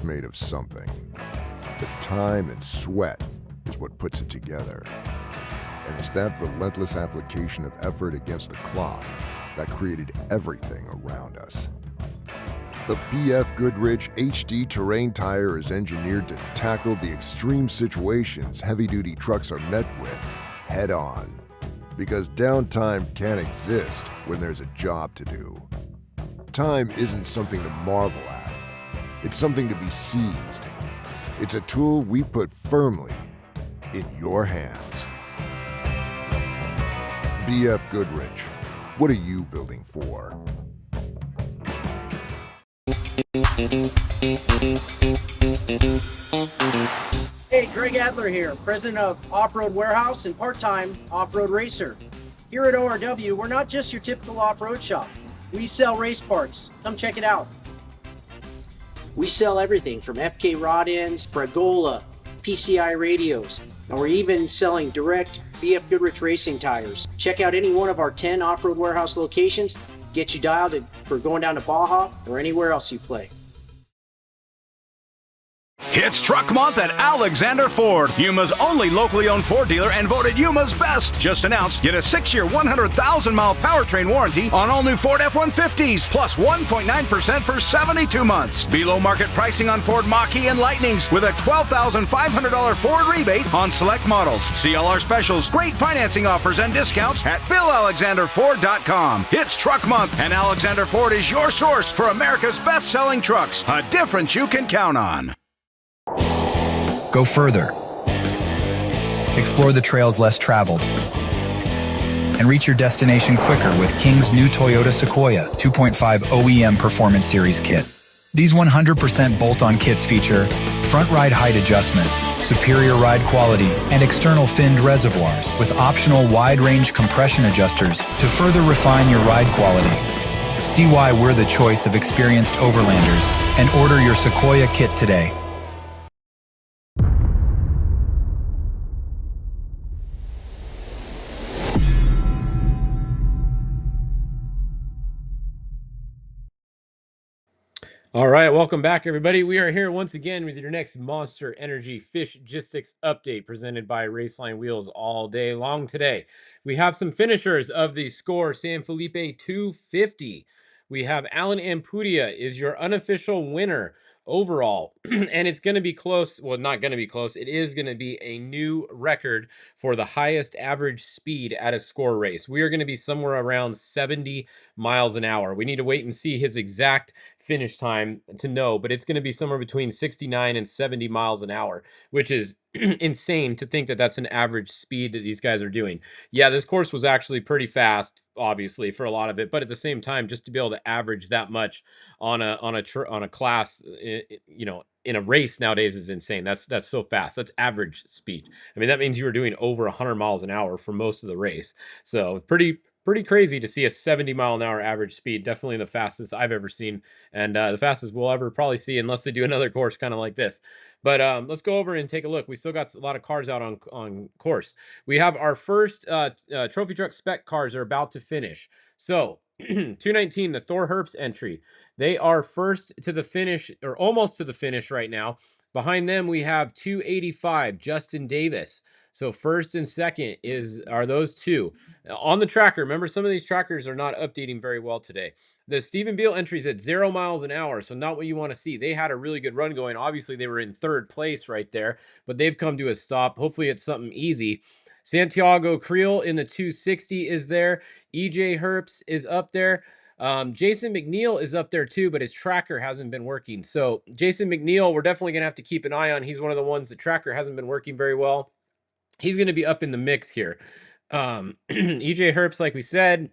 made of something. But time and sweat is what puts it together. And it's that relentless application of effort against the clock that created everything around us. The BF Goodrich HD Terrain Tire is engineered to tackle the extreme situations heavy-duty trucks are met with head-on. Because downtime can't exist when there's a job to do. Time isn't something to marvel at. It's something to be seized. It's a tool we put firmly in your hands. BF Goodrich, what are you building for? Hey, Greg Adler here, president of Off-Road Warehouse and part-time off-road racer. Here at ORW, we're not just your typical off-road shop. We sell race parts. Come check it out. We sell everything from FK rod ends, Bragola, PCI radios, and we're even selling direct BF Goodrich racing tires. Check out any one of our 10 Off-Road Warehouse locations. Get you dialed for going down to Baja or anywhere else you play. It's Truck Month at Alexander Ford, Yuma's only locally owned Ford dealer and voted Yuma's best. Just announced, get a 6-year, 100,000-mile powertrain warranty on all new Ford F-150s, plus 1.9% for 72 months. Below market pricing on Ford Mach-E and Lightnings with a $12,500 Ford rebate on select models. See all our specials, great financing offers, and discounts at BillAlexanderFord.com. It's Truck Month, and Alexander Ford is your source for America's best-selling trucks. A difference you can count on. Go further. Explore the trails less traveled. And reach your destination quicker with King's new Toyota Sequoia 2.5 OEM Performance Series kit. These 100% bolt-on kits feature front ride height adjustment, superior ride quality, and external finned reservoirs with optional wide-range compression adjusters to further refine your ride quality. See why we're the choice of experienced overlanders and order your Sequoia kit today. All right, welcome back, everybody. We are here once again with your next Monster Energy Fishgistics update presented by Raceline Wheels all day long today. We have some finishers of the Score San Felipe 250. We have Alan Ampudia is your unofficial winner overall, and it's going to be close. Well, not going to be close. It is going to be a new record for the highest average speed at a Score race. We are going to be somewhere around 70 miles an hour. We need to wait and see his exact finish time to know, but it's going to be somewhere between 69 and 70 miles an hour, which is insane to think that that's an average speed that these guys are doing. Yeah, this course was actually pretty fast, obviously, for a lot of it, but at the same time, just to be able to average that much on a class, you know, in a race nowadays is insane. That's so fast. That's average speed. I mean, that means you were doing over 100 miles an hour for most of the race. So pretty crazy to see a 70-mile-an-hour average speed. Definitely the fastest I've ever seen, and the fastest we'll ever probably see unless they do another course kind of like this. But let's go over and take a look. We still got a lot of cars out on course. We have our first trophy truck spec cars are about to finish. So 219, the Thor Herps entry. They are first to the finish, or almost to the finish right now. Behind them, we have 285, Justin Davis. So first and second are those two. On the tracker, remember some of these trackers are not updating very well today. The Stephen Beal entries at 0 miles an hour, so not what you want to see. They had a really good run going. Obviously, they were in third place right there, but they've come to a stop. Hopefully, it's something easy. Santiago Creel in the 260 is there. EJ Herps is up there. Jason McNeil is up there too, but his tracker hasn't been working. So Jason McNeil, we're definitely going to have to keep an eye on. He's one of the ones the tracker hasn't been working very well. He's going to be up in the mix here. EJ Herps, like we said,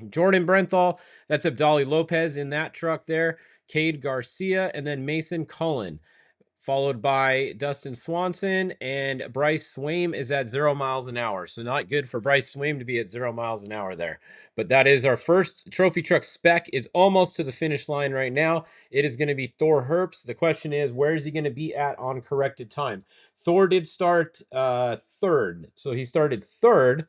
Jordan Brenthal, that's Abdali Lopez in that truck there, Cade Garcia, and then Mason Cullen, followed by Dustin Swanson, and Bryce Swaim is at 0 miles an hour. So not good for Bryce Swaim to be at 0 miles an hour there. But that is our first trophy truck spec is almost to the finish line right now. It is going to be Thor Herps. The question is, where is he going to be at on corrected time? Thor did start third. So he started third.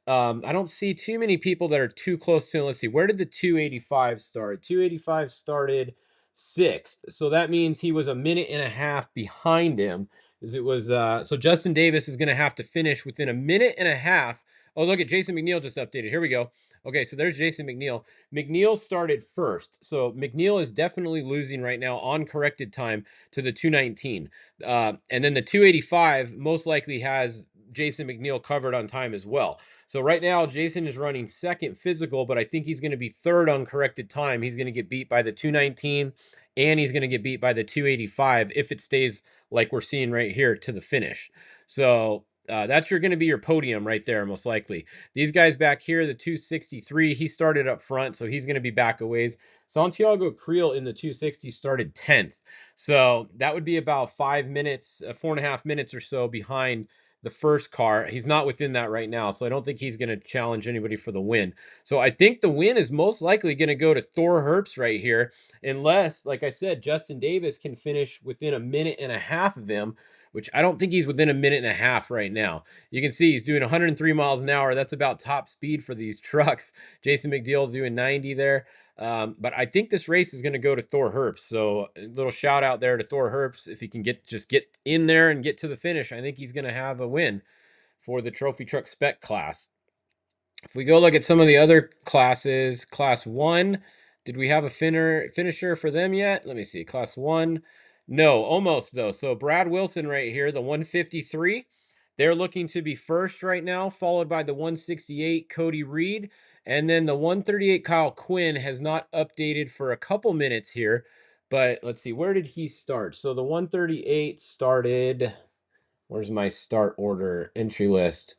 I don't see too many people that are too close to him. Let's see, where did the 285 start? 285 started 6th. So that means he was a minute and a half behind him. As it was, so Justin Davis is going to have to finish within a minute and a half. Oh, look at Jason McNeil just updated. Here we go. Okay, so there's Jason McNeil. McNeil started first. So McNeil is definitely losing right now on corrected time to the 219. And then the 285 most likely has Jason McNeil covered on time as well. So right now, Jason is running second physical, but I think he's going to be third on corrected time. He's going to get beat by the 219, and he's going to get beat by the 285 if it stays like we're seeing right here to the finish. So that's going to be your podium right there, most likely. These guys back here, the 263, he started up front, so he's going to be back a ways. Santiago Creel in the 260 started 10th. So that would be about 5 minutes, 4.5 minutes or so behind the first car. He's not within that right now, so I don't think he's going to challenge anybody for the win. So I think the win is most likely going to go to Thor Herbst right here, unless, like I said, Justin Davis can finish within a minute and a half of him, which I don't think he's within a minute and a half right now. You can see he's doing 103 miles an hour. That's about top speed for these trucks. Jason McNeil doing 90 there. But I think this race is going to go to Thor Herbst. So a little shout out there to Thor Herbst. If he can get in there and get to the finish, I think he's going to have a win for the trophy truck spec class. If we go look at some of the other classes, class 1, did we have a finisher for them yet? Let me see. Class 1. No, almost though. So Brad Wilson right here, the 153. They're looking to be first right now, followed by the 168 Cody Reed. And then the 138 Kyle Quinn has not updated for a couple minutes here. But let's see, where did he start? So the 138 started. Where's my start order entry list?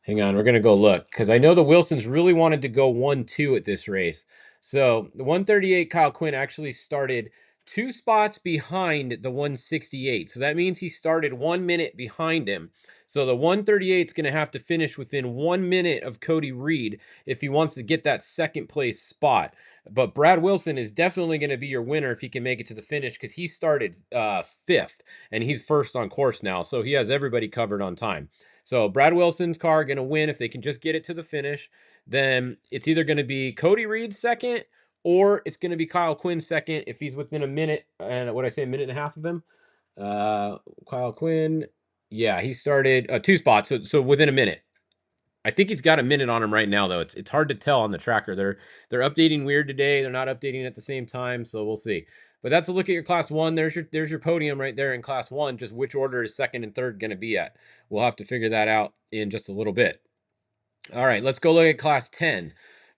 Hang on, we're going to go look because I know the Wilsons really wanted to go 1-2 at this race. So the 138 Kyle Quinn actually started 2 spots behind the 168. So that means he started 1 minute behind him. So the 138 is going to have to finish within 1 minute of Cody Reed if he wants to get that second place spot. But Brad Wilson is definitely going to be your winner if he can make it to the finish because he started 5th and he's first on course now. So he has everybody covered on time. So Brad Wilson's car going to win if they can just get it to the finish. Then it's either going to be Cody Reed second or it's going to be Kyle Quinn second if he's within a minute and what I say, a minute and a half of him. Kyle Quinn, yeah, he started 2 spots, so within a minute. I think he's got a minute on him right now, though. It's hard to tell on the tracker. They're updating weird today. They're not updating at the same time, so we'll see. But that's a look at your class 1. There's your podium right there in class 1. Just which order is second and third going to be at. We'll have to figure that out in just a little bit. All right, let's go look at class 10.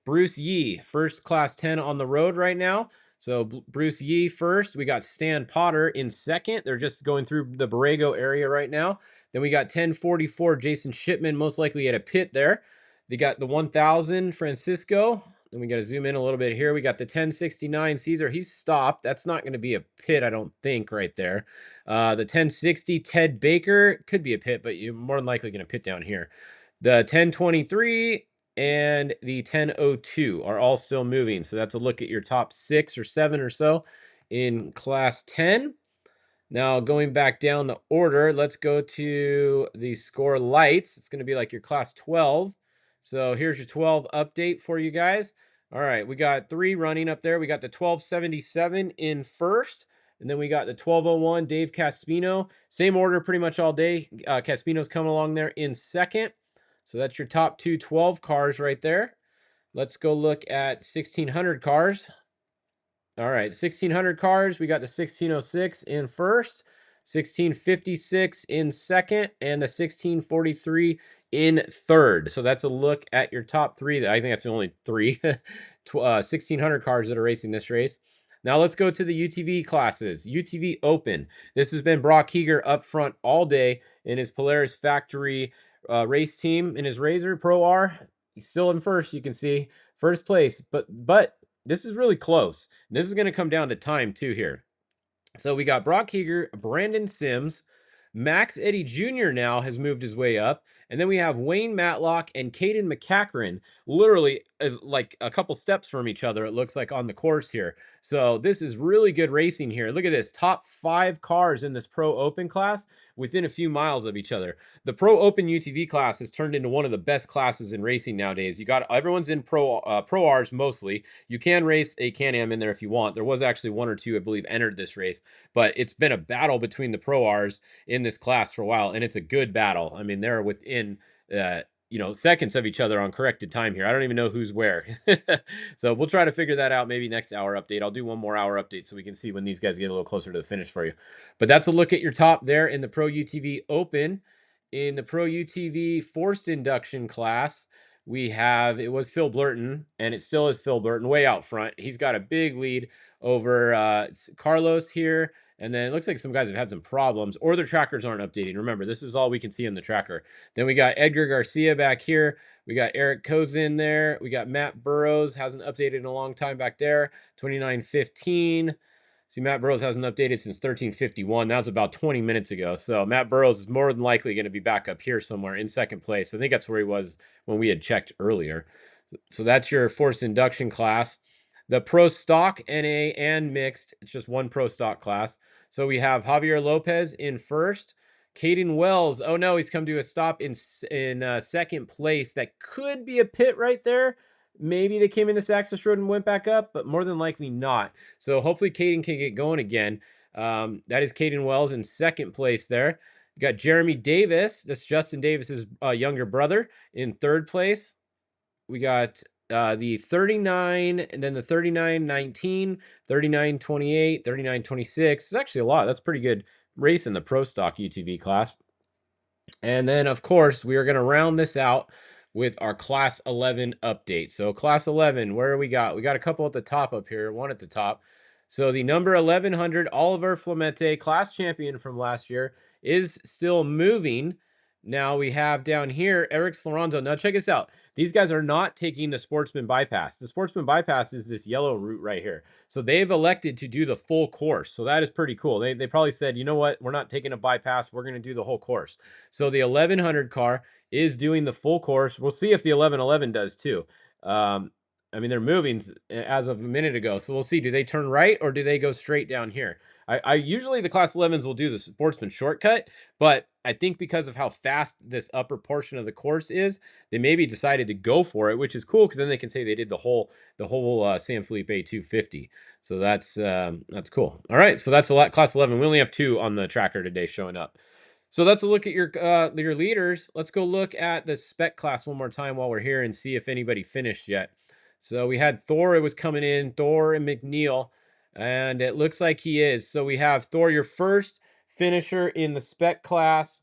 Bruce Yee, first class 10 on the road right now. So Bruce Yee first. We got Stan Potter in second. They're just going through the Borrego area right now. Then we got 1044 Jason Shipman, most likely at a pit there. They got the 1000 Francisco. Then we got to zoom in a little bit here. We got the 1069 Caesar. He's stopped. That's not going to be a pit, I don't think, right there. The 1060 Ted Baker could be a pit, but you're more than likely going to pit down here. The 1023 and the 1002 are all still moving. So that's a look at your top 6 or 7 or so in class 10. Now going back down the order, let's go to the score lights. It's going to be like your class 12. So here's your 12 update for you guys. All right, we got 3 running up there. We got the 1277 in first. And then we got the 1201 Dave Caspino. Same order pretty much all day. Caspino's coming along there in second. So that's your top 2 12 cars right there. Let's go look at 1600 cars. All right, 1600 cars. We got the 1606 in first, 1656 in second, and the 1643 in third. So that's a look at your top 3. I think that's the only 3 1600 cars that are racing this race. Now let's go to the UTV classes. UTV Open. This has been Brock Heeger up front all day in his Polaris Factory race team in his Razor Pro R. He's still in first, you can see. First place, but this is really close. This is going to come down to time too here. So we got Brock Heeger, Brandon Sims, Max Eddy Jr. now has moved his way up. And then we have Wayne Matlock and Caden McCachran. Literally, like a couple steps from each other, it looks like, on the course here. So this is really good racing here. Look at this, top 5 cars in this Pro Open class within a few miles of each other. The Pro Open UTV class has turned into one of the best classes in racing nowadays. You got everyone's in Pro Rs mostly. You can race a Can-Am in there if you want. There was actually 1 or 2, I believe, entered this race, but it's been a battle between the Pro Rs in this class for a while, and it's a good battle. I mean, they're within seconds of each other on corrected time here. I don't even know who's where. So we'll try to figure that out maybe next hour update. I'll do one more hour update so we can see when these guys get a little closer to the finish for you. But that's a look at your top there in the Pro UTV Open. In the Pro UTV forced induction class, it was Phil Blurton, and it still is Phil Blurton way out front. He's got a big lead over Carlos here. And then it looks like some guys have had some problems, or their trackers aren't updating. Remember, this is all we can see on the tracker. Then we got Edgar Garcia back here. We got Eric Kozin there. We got Matt Burrows, hasn't updated in a long time back there, 29:15. See, Matt Burrows hasn't updated since 13:51. That was about 20 minutes ago. So Matt Burrows is more than likely going to be back up here somewhere in second place. I think that's where he was when we had checked earlier. So that's your forced induction class. The Pro Stock, NA, and Mixed, it's just one Pro Stock class. So we have Javier Lopez in first. Caden Wells, oh no, he's come to a stop in second place. That could be a pit right there. Maybe they came in this access road and went back up, but more than likely not. So hopefully Caden can get going again. That is Caden Wells in second place there. You got Jeremy Davis, that's Justin Davis's younger brother, in third place. We got the 39, and then the 39:19, 39:28, 39:26. It's actually a lot. That's pretty good race in the Pro Stock UTV class. And then, of course, we are going to round this out with our Class 11 update. So Class 11, where we got? We got a couple at the top up here, one at the top. So the number 1100 Oliver Flamete, class champion from last year, is still moving. Now we have down here Eric Slorenzo. Now check this out. These guys are not taking the Sportsman Bypass. The Sportsman Bypass is this yellow route right here. So they've elected to do the full course. So that is pretty cool. They probably said, you know what? We're not taking a bypass. We're going to do the whole course. So the 1100 car is doing the full course. We'll see if the 1111 does too. I mean, they're moving as of a minute ago. So we'll see. Do they turn right or do they go straight down here? I usually the class 11s will do the Sportsman shortcut, but I think because of how fast this upper portion of the course is, they maybe decided to go for it, which is cool because then they can say they did the whole San Felipe 250. So that's cool. All right, so that's a lot. Class 11. We only have 2 on the tracker today showing up. So that's a look at your leaders. Let's go look at the spec class one more time while we're here and see if anybody finished yet. So we had Thor. It was coming in, Thor and McNeil. And it looks like he is. So we have Thor, your first finisher in the spec class,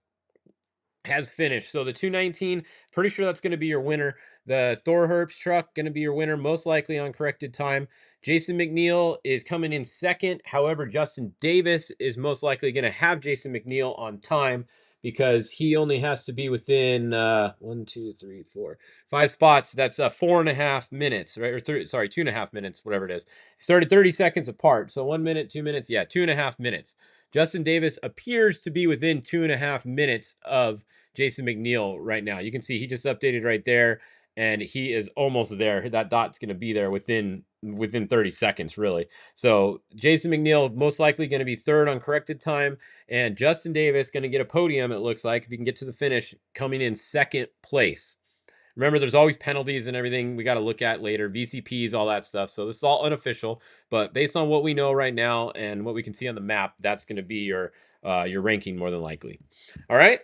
has finished. So the 219, pretty sure that's going to be your winner. The Thor Herbst truck, going to be your winner, most likely on corrected time. Jason McNeil is coming in second. However, Justin Davis is most likely going to have Jason McNeil on time because he only has to be within 1, 2, 3, 4, 5 spots. That's 4.5 minutes, right? Or 2.5 minutes, whatever it is. He started 30 seconds apart. So 1 minute, 2 minutes. Yeah, 2.5 minutes. Justin Davis appears to be within 2.5 minutes of Jason McNeil right now. You can see he just updated right there, and he is almost there. That dot's going to be there within 30 seconds, really. So Jason McNeil most likely going to be third on corrected time, and Justin Davis going to get a podium, it looks like, if he can get to the finish, coming in second place. Remember, there's always penalties and everything we got to look at later, VCPs, all that stuff. So this is all unofficial, but based on what we know right now and what we can see on the map, that's going to be your ranking more than likely. All right.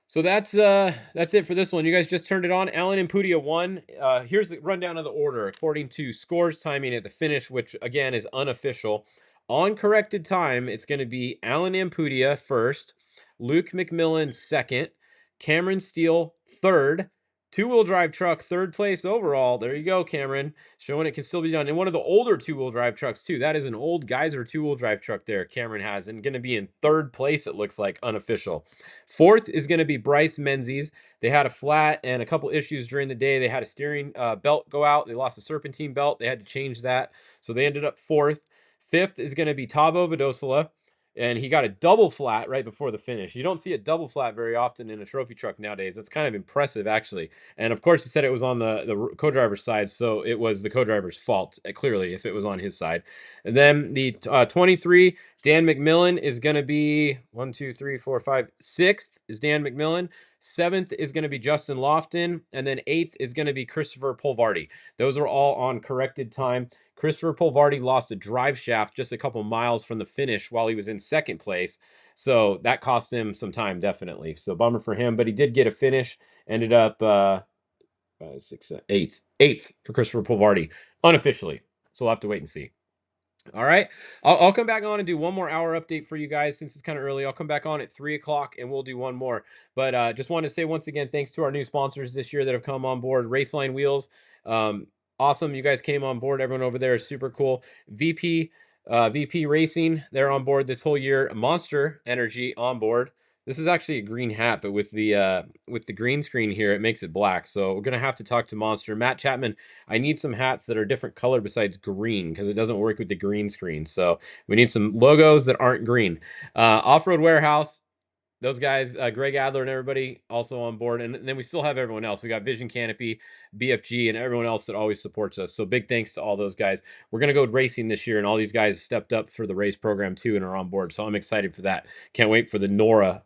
So that's it for this one. You guys just turned it on. Alan Impudia won. Here's the rundown of the order according to scores timing at the finish, which again is unofficial. On corrected time, it's going to be Alan Impudia first, Luke McMillan second, Cameron Steele third, two-wheel drive truck third place overall. There you go, Cameron, showing it can still be done. And one of the older two-wheel drive trucks too. That is an old Geyser two-wheel drive truck there Cameron has, and going to be in third place, it looks like, unofficial. Fourth is going to be Bryce Menzies. They had a flat and a couple issues during the day. They had a steering belt go out. They lost a serpentine belt. They had to change that. So they ended up fourth. Fifth is going to be Tavo Vadosila. and he got a double flat right before the finish. You don't see a double flat very often in a trophy truck nowadays. That's kind of impressive, actually. And of course, he said it was on the co-driver's side, so it was the co-driver's fault, clearly, if it was on his side. And then the 23, Dan McMillan is going to be 1, 2, 3, 4, 5. Sixth is Dan McMillan. Seventh is going to be Justin Lofton. And then eighth is going to be Christopher Polvardi. Those are all on corrected time. Christopher Polvardi lost a drive shaft just a couple miles from the finish while he was in second place. So that cost him some time, definitely. So bummer for him, but he did get a finish. Ended up eighth for Christopher Polvardi unofficially. So we'll have to wait and see. All right. I'll come back on and do one more hour update for you guys since it's kind of early. I'll come back on at 3 o'clock and we'll do one more. But just want to say once again, thanks to our new sponsors this year that have come on board. Raceline Wheels. Awesome. You guys came on board. Everyone over there is super cool. VP Racing, they're on board this whole year. Monster Energy on board. This is actually a green hat, but with the green screen here, it makes it black. So we're gonna have to talk to Monster. Matt Chapman, I need some hats that are different color besides green because it doesn't work with the green screen. So we need some logos that aren't green. Off-Road Warehouse, those guys, Greg Adler and everybody also on board. And then we still have everyone else. We got Vision Canopy, BFG, and everyone else that always supports us. So big thanks to all those guys. We're going to go racing this year, and all these guys stepped up for the race program too and are on board. So I'm excited for that. Can't wait for the Nora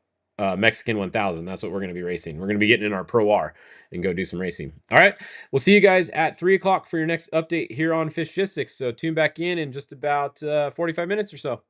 Mexican 1000. That's what we're going to be racing. We're going to be getting in our Pro R and go do some racing. All right. We'll see you guys at 3 o'clock for your next update here on Fishgistics. So tune back in just about 45 minutes or so.